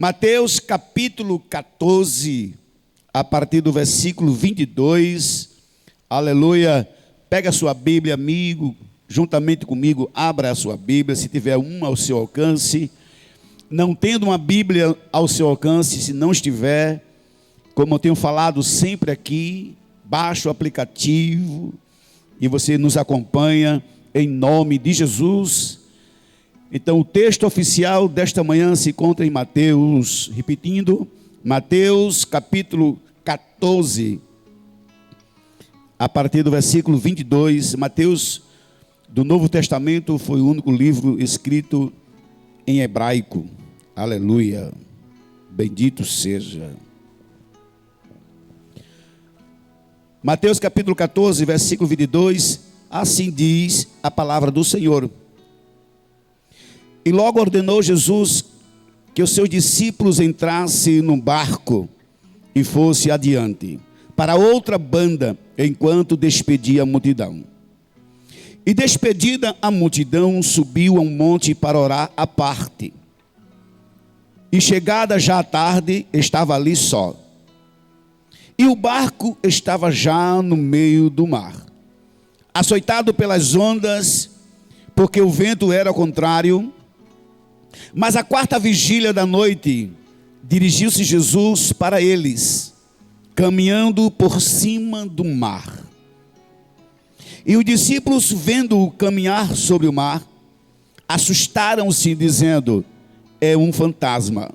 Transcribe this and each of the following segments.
Mateus capítulo 14, a partir do versículo 22, aleluia. Pega a sua Bíblia, amigo, juntamente comigo, abra a sua Bíblia, se tiver uma ao seu alcance. Não tendo uma Bíblia ao seu alcance, se não estiver, como eu tenho falado sempre aqui, baixa o aplicativo e você nos acompanha em nome de Jesus. Então o texto oficial desta manhã se encontra em Mateus, repetindo, Mateus capítulo 14, a partir do versículo 22. Mateus do Novo Testamento foi o único livro escrito em hebraico. Aleluia, bendito seja. Mateus capítulo 14, versículo 22, assim diz a palavra do Senhor. E logo ordenou Jesus que os seus discípulos entrassem num barco e fosse adiante, para outra banda, enquanto despedia a multidão. E despedida a multidão, subiu a um monte para orar à parte. E chegada já a tarde, estava ali só. E o barco estava já no meio do mar, açoitado pelas ondas, porque o vento era contrário. Mas à quarta vigília da noite, dirigiu-se Jesus para eles, caminhando por cima do mar. E os discípulos, vendo-o caminhar sobre o mar, assustaram-se, dizendo: é um fantasma,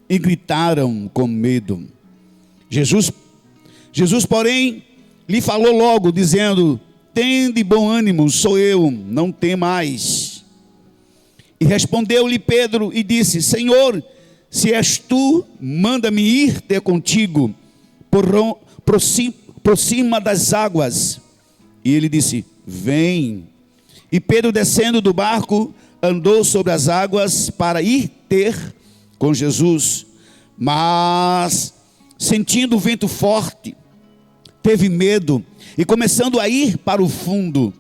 e gritaram com medo. Jesus, porém, lhe falou logo, dizendo: tende bom ânimo, sou eu, não temais. E respondeu-lhe Pedro e disse: Senhor, se és tu, manda-me ir ter contigo por cima das águas. E ele disse: vem. E Pedro, descendo do barco, andou sobre as águas para ir ter com Jesus. Mas, sentindo o vento forte, teve medo e, começando a ir para o fundo,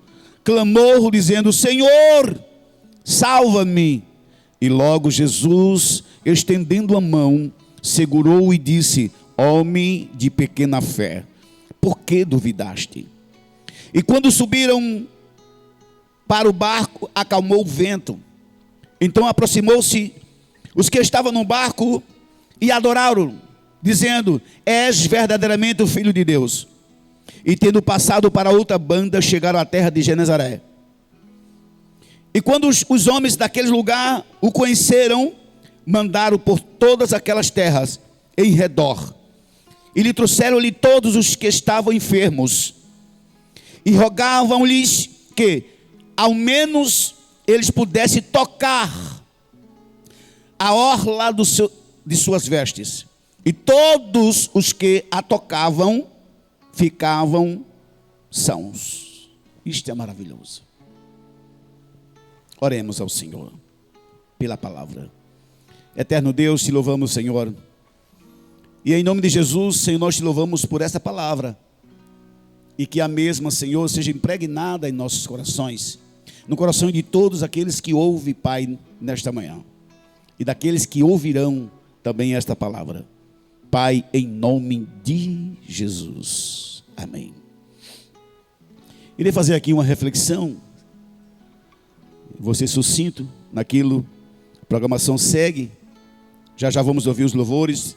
clamou, dizendo: Senhor, salva-me. E logo Jesus, estendendo a mão, segurou-o e disse: homem de pequena fé, por que duvidaste? E quando subiram para o barco, acalmou o vento. Então aproximou-se os que estavam no barco e adoraram, dizendo: és verdadeiramente o Filho de Deus. E tendo passado para outra banda, chegaram à terra de Genezaré. E quando os homens daquele lugar o conheceram, mandaram por todas aquelas terras em redor. E lhe trouxeram-lhe todos os que estavam enfermos. E rogavam-lhes que, ao menos, eles pudessem tocar a orla de suas vestes. E todos os que a tocavam ficavam sãos. Isto é maravilhoso. Oremos ao Senhor pela palavra. Eterno Deus, te louvamos, Senhor. E em nome de Jesus, Senhor, nós te louvamos por essa palavra. E que a mesma, Senhor, seja impregnada em nossos corações, no coração de todos aqueles que ouvem, Pai, nesta manhã, e daqueles que ouvirão também esta palavra. Pai, em nome de Jesus. Amém. Irei fazer aqui uma reflexão. Vou ser sucinto naquilo. A programação segue. Já vamos ouvir os louvores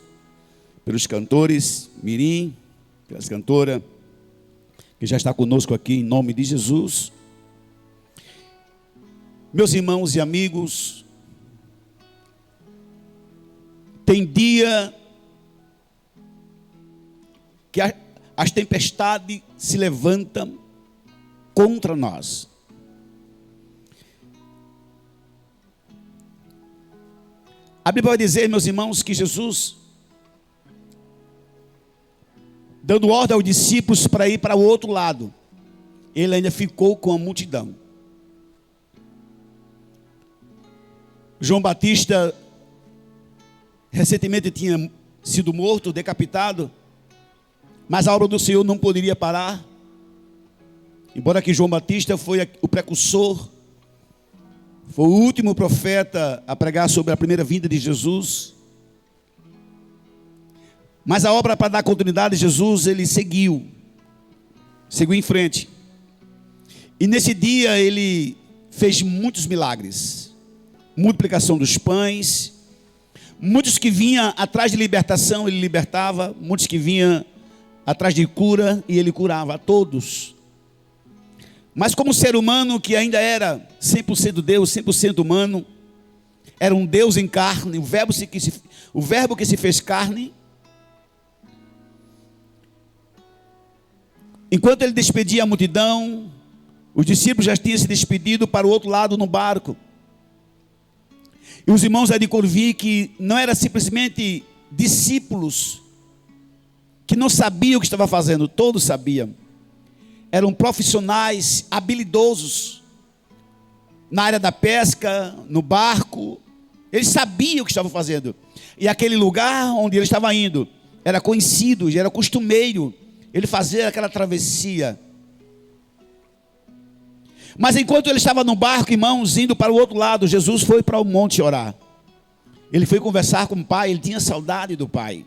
pelos cantores, Mirim, pelas cantoras, que já está conosco aqui em nome de Jesus. Meus irmãos e amigos, tem dia que as tempestades se levantam contra nós. A Bíblia vai dizer, meus irmãos, que Jesus, dando ordem aos discípulos para ir para o outro lado, ele ainda ficou com a multidão. João Batista recentemente tinha sido morto, decapitado, mas a obra do Senhor não poderia parar. Embora que João Batista foi o precursor, foi o último profeta a pregar sobre a primeira vinda de Jesus, Mas a obra, para dar continuidade, Jesus, ele seguiu em frente. E nesse dia ele fez muitos milagres. Multiplicação dos pães. Muitos que vinham atrás de libertação, ele libertava. Muitos que vinham atrás de cura, e ele curava a todos. Mas como ser humano que ainda era 100% Deus, 100% humano, era um Deus em carne, o verbo que se fez carne. Enquanto ele despedia a multidão, os discípulos já tinham se despedido para o outro lado no barco. E os irmãos há de convir que não eram simplesmente discípulos que não sabiam o que estava fazendo, todos sabiam. Eram profissionais habilidosos na área da pesca, no barco. Eles sabiam o que estavam fazendo. E aquele lugar onde ele estava indo era conhecido, já era costumeiro ele fazer aquela travessia. Mas enquanto ele estava no barco, irmãos, indo para o outro lado, Jesus foi para o monte orar. Ele foi conversar com o Pai, ele tinha saudade do Pai.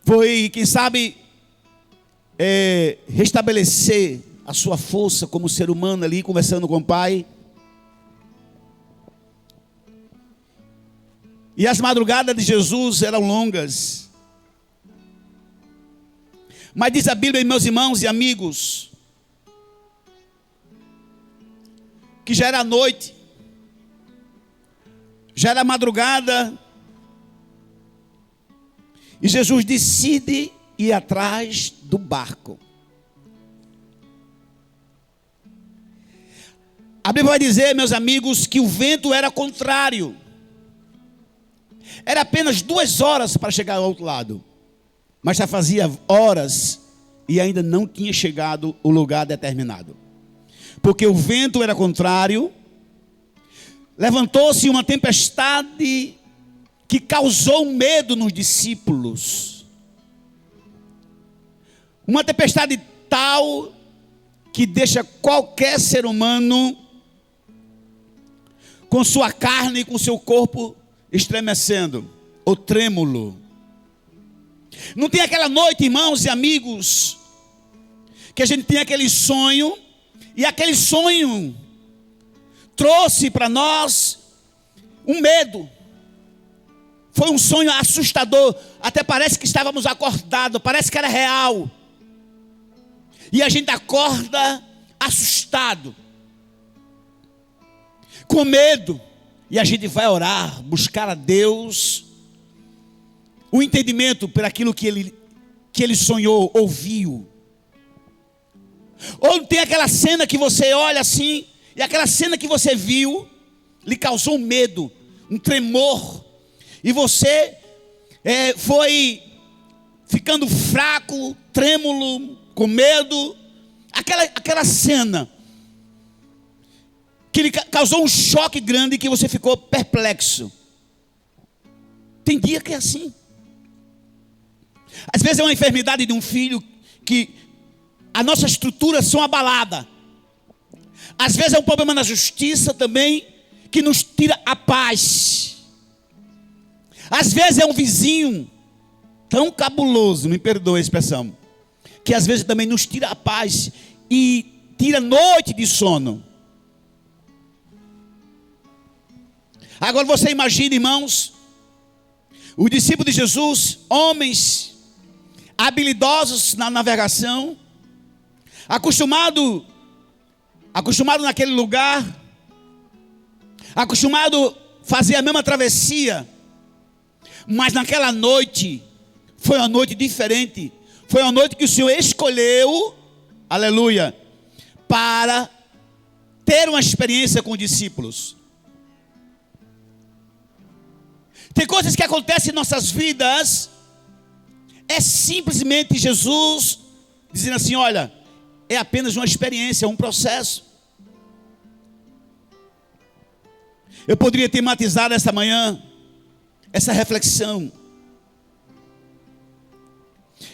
Foi, quem sabe, restabelecer a sua força como ser humano ali, conversando com o Pai. E as madrugadas de Jesus eram longas. Mas diz a Bíblia, meus irmãos e amigos, que já era noite, já era madrugada, e Jesus decide ir atrás do barco. A Bíblia vai dizer, meus amigos, que o vento era contrário. Era apenas 2 horas para chegar ao outro lado. Mas já fazia horas e ainda não tinha chegado ao lugar determinado. Porque o vento era contrário. Levantou-se uma tempestade que causou medo nos discípulos. Uma tempestade tal que deixa qualquer ser humano com sua carne e com seu corpo estremecendo ou trêmulo. Não tem aquela noite, irmãos e amigos, que a gente tem aquele sonho, e aquele sonho trouxe para nós um medo. Foi um sonho assustador, até parece que estávamos acordados, parece que era real. E a gente acorda assustado, com medo, e a gente vai orar, buscar a Deus o entendimento por aquilo que ele sonhou, ouviu. Ou tem aquela cena que você olha assim, e aquela cena que você viu lhe causou um medo, um tremor, e você foi ficando fraco, trêmulo, com medo. Aquela cena que lhe causou um choque grande, que você ficou perplexo. Tem dia que é assim. Às vezes é uma enfermidade de um filho que a nossa estrutura são abalada. Às vezes é um problema na justiça também que nos tira a paz. Às vezes é um vizinho tão cabuloso, me perdoe a expressão, que às vezes também nos tira a paz e tira noite de sono. Agora você imagina, irmãos, os discípulos de Jesus, homens habilidosos na navegação, acostumado naquele lugar, acostumado a fazer a mesma travessia, mas naquela noite, foi uma noite diferente, foi uma noite que o Senhor escolheu, aleluia, para ter uma experiência com os discípulos. Tem coisas que acontecem em nossas vidas, é simplesmente Jesus dizendo assim, olha, é apenas uma experiência, é um processo. Eu poderia tematizar essa manhã, essa reflexão,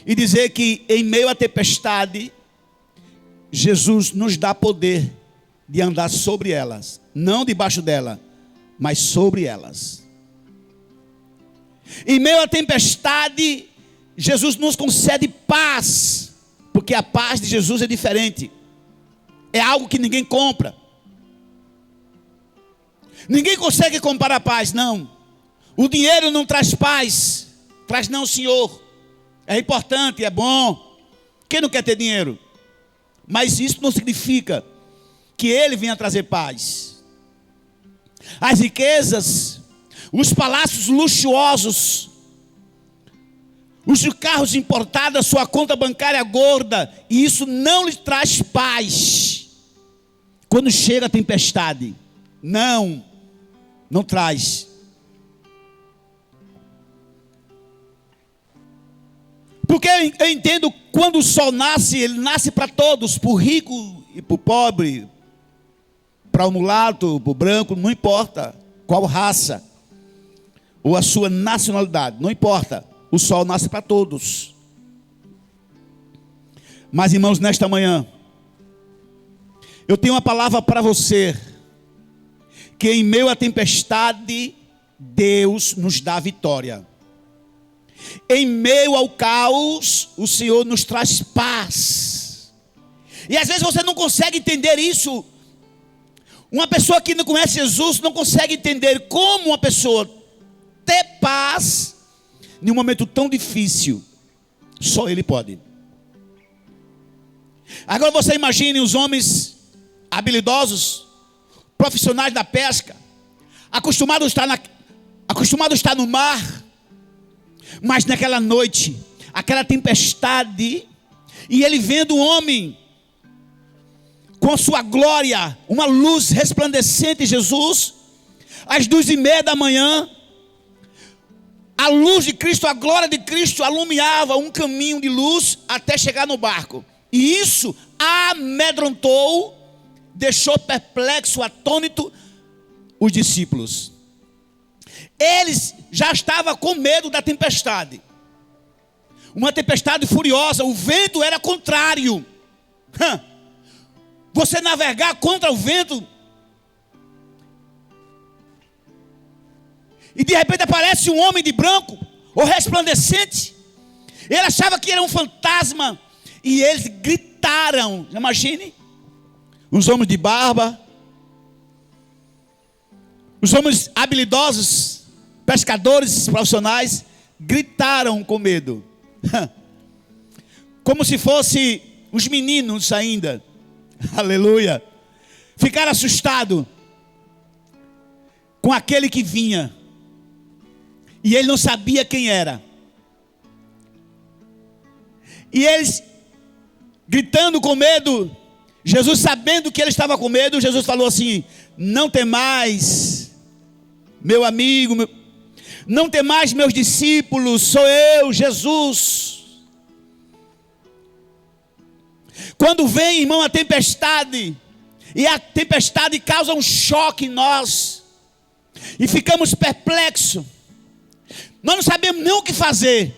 e dizer que em meio à tempestade, Jesus nos dá poder de andar sobre elas, não debaixo dela, mas sobre elas. Em meio à tempestade, Jesus nos concede paz, porque a paz de Jesus é diferente. É algo que ninguém compra. Ninguém consegue comprar a paz, não. O dinheiro não traz paz. Traz não, Senhor. É importante, é bom. Quem não quer ter dinheiro? Mas isso não significa que ele venha trazer paz. As riquezas, os palácios luxuosos, os carros importados, a sua conta bancária gorda, e isso não lhe traz paz. Quando chega a tempestade, não traz. Porque eu entendo, quando o sol nasce, ele nasce para todos, para o rico e para o pobre, para o mulato, para o branco, não importa qual raça ou a sua nacionalidade, não importa, o sol nasce para todos. Mas, irmãos, nesta manhã, eu tenho uma palavra para você, que em meio à tempestade, Deus nos dá vitória. Em meio ao caos, o Senhor nos traz paz. E às vezes você não consegue entender isso. Uma pessoa que não conhece Jesus não consegue entender como uma pessoa ter paz em um momento tão difícil. Só Ele pode. Agora você imagine os homens habilidosos, profissionais da pesca, acostumados a estar no mar. Mas naquela noite, aquela tempestade, e ele vendo um homem com sua glória, uma luz resplandecente, Jesus, às 2:30 da manhã, a luz de Cristo, a glória de Cristo alumiava um caminho de luz até chegar no barco. E isso amedrontou, deixou perplexo, atônito os discípulos. Eles já estavam com medo da tempestade. Uma tempestade furiosa, o vento era contrário. Você navegar contra o vento, e de repente aparece um homem de branco, ou resplandecente. Ele achava que era um fantasma, e eles gritaram. Imagine, os homens de barba, os homens habilidosos, pescadores profissionais, gritaram com medo. Como se fossem os meninos ainda. Aleluia. Ficaram assustados com aquele que vinha. E ele não sabia quem era. E eles gritando com medo, Jesus sabendo que ele estava com medo, Jesus falou assim: não temais, meu amigo, não temais, meus discípulos, sou eu, Jesus. Quando vem, irmão, a tempestade, e a tempestade causa um choque em nós, e ficamos perplexos, nós não sabemos nem o que fazer.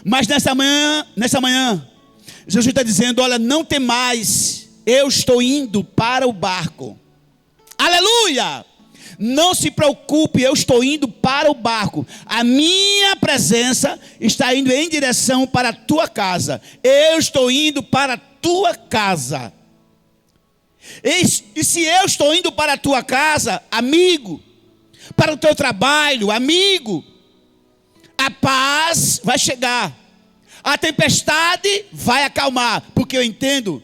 Mas nessa manhã, Jesus está dizendo: olha, não temais, eu estou indo para o barco. Aleluia! Não se preocupe, eu estou indo para o barco. A minha presença está indo em direção para a tua casa. Eu estou indo para a tua casa. E se eu estou indo para a tua casa, amigo, para o teu trabalho, amigo, a paz vai chegar. A tempestade vai acalmar. Porque eu entendo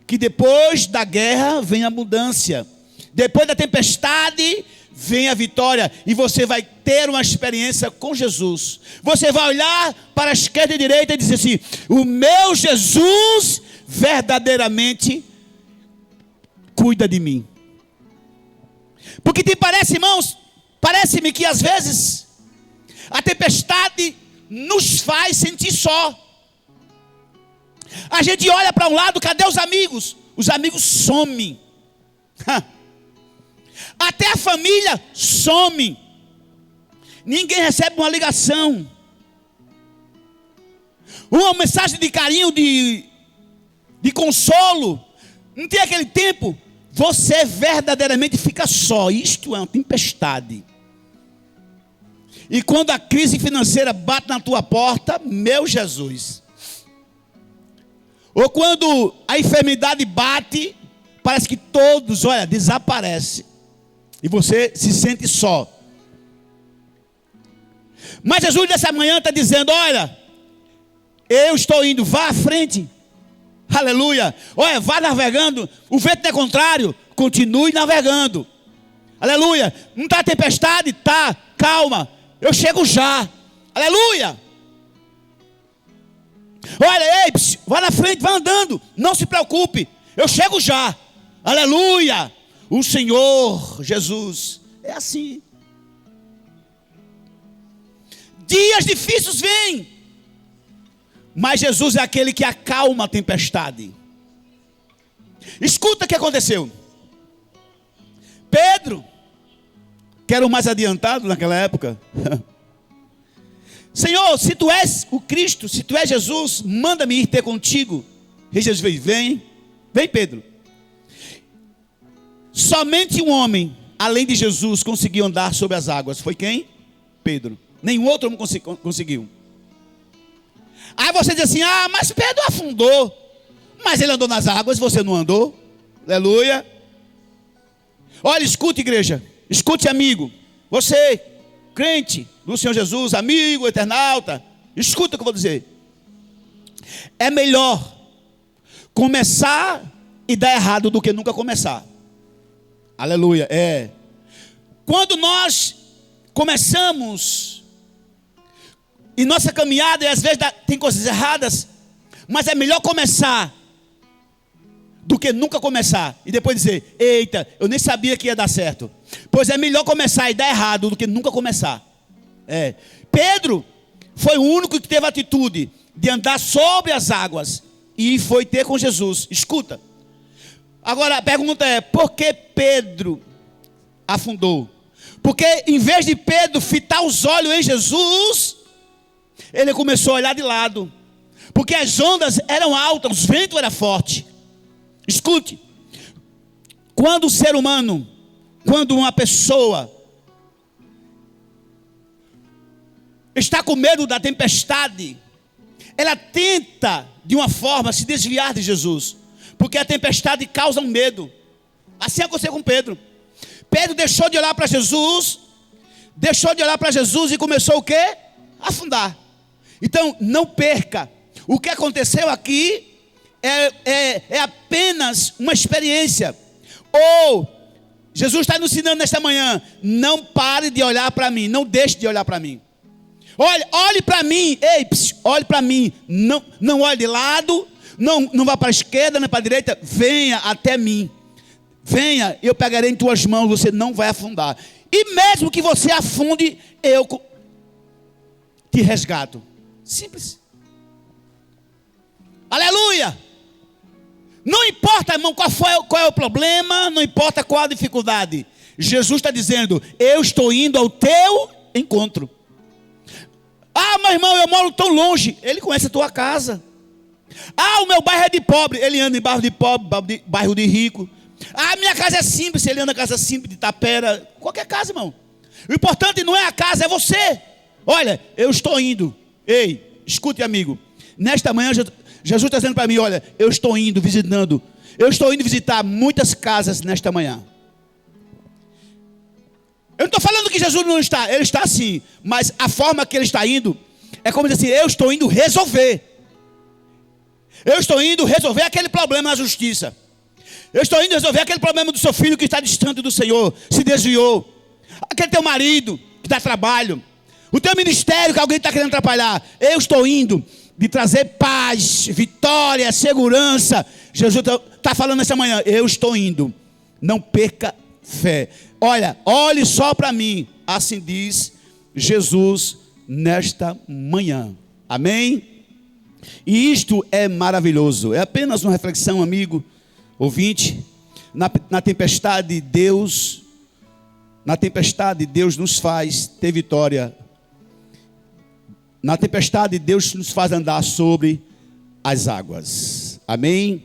que depois da guerra vem a abundância. Depois da tempestade vem a vitória, e você vai ter uma experiência com Jesus. Você vai olhar para a esquerda e a direita e dizer assim: o meu Jesus verdadeiramente cuida de mim. Porque te parece, irmãos, parece-me que às vezes a tempestade nos faz sentir só. A gente olha para um lado, cadê os amigos? Os amigos somem. Até a família some. Ninguém recebe uma ligação, uma mensagem de carinho, de consolo. Não tem aquele tempo. Você verdadeiramente fica só. Isto é uma tempestade. E quando a crise financeira bate na tua porta, meu Jesus. Ou quando a enfermidade bate, parece que todos, olha, desaparecem. E você se sente só. Mas Jesus dessa manhã está dizendo, olha, eu estou indo, vá à frente. Aleluia. Olha, vá navegando. O vento é contrário, continue navegando. Aleluia. Não está tempestade? Tá, calma. Eu chego já. Aleluia. Olha, ei, vá na frente, vá andando. Não se preocupe. Eu chego já. Aleluia. O Senhor Jesus é assim. Dias difíceis vêm. Mas Jesus é aquele que acalma a tempestade. Escuta o que aconteceu. Pedro, que era o mais adiantado naquela época. Senhor, se tu és o Cristo, se tu és Jesus, manda-me ir ter contigo. E Jesus fez, vem Pedro. Somente um homem, além de Jesus, conseguiu andar sobre as águas. Foi quem? Pedro. Nenhum outro homem conseguiu. Aí você diz assim, mas Pedro afundou. Mas ele andou nas águas, você não andou. Aleluia. Olha, escute, igreja. Escute, amigo. Você, crente do Senhor Jesus, amigo, eternauta. Escuta o que eu vou dizer. É melhor começar e dar errado do que nunca começar. Aleluia. Quando nós começamos e nossa caminhada, e às vezes tem coisas erradas, mas é melhor começar do que nunca começar e depois dizer, eita, eu nem sabia que ia dar certo. Pois é melhor começar e dar errado do que nunca começar. Pedro foi o único que teve a atitude de andar sobre as águas e foi ter com Jesus. Escuta. Agora a pergunta é, por que Pedro afundou? Porque em vez de Pedro fitar os olhos em Jesus, ele começou a olhar de lado. Porque as ondas eram altas, o vento era forte. Escute. Quando o ser humano, quando uma pessoa está com medo da tempestade, ela tenta de uma forma se desviar de Jesus. Porque a tempestade causa um medo. Assim aconteceu com Pedro. Pedro deixou de olhar para Jesus. E começou o quê? A afundar. Então, não perca. O que aconteceu aqui é apenas uma experiência. Ou, Jesus está nos ensinando nesta manhã, não pare de olhar para mim. Não deixe de olhar para mim. Olhe para mim. Olhe para mim. Não olhe de lado. Não vá para a esquerda, nem para a direita. Venha até mim. Venha, eu pegarei em tuas mãos. Você não vai afundar. E mesmo que você afunde, eu te resgato. Simples. Aleluia. Não importa, irmão, qual é o problema. Não importa qual a dificuldade. Jesus está dizendo, eu estou indo ao teu encontro. Mas irmão, eu moro tão longe. Ele conhece a tua casa. O meu bairro é de pobre. Ele anda em bairro de pobre, bairro de rico. Minha casa é simples. Ele anda em casa simples, de tapera. Qualquer casa, irmão. O importante não é a casa, é você. Olha, eu estou indo. Ei, escute, amigo. Nesta manhã, Jesus está dizendo para mim, olha, eu estou indo visitando. Eu estou indo visitar muitas casas nesta manhã. Eu não estou falando que Jesus não está. Ele está sim. Mas a forma que ele está indo é como dizer assim, eu estou indo resolver. Eu estou indo resolver aquele problema na justiça. Eu estou indo resolver aquele problema do seu filho que está distante do Senhor, se desviou. Aquele teu marido que dá trabalho. O teu ministério que alguém está querendo atrapalhar. Eu estou indo de trazer paz, vitória, segurança. Jesus está falando nessa manhã. Eu estou indo. Não perca fé. Olha, olhe só para mim. Assim diz Jesus nesta manhã. Amém? E isto é maravilhoso. É apenas uma reflexão, amigo, ouvinte. Na tempestade, Deus nos faz ter vitória. Na tempestade, Deus nos faz andar sobre as águas. Amém?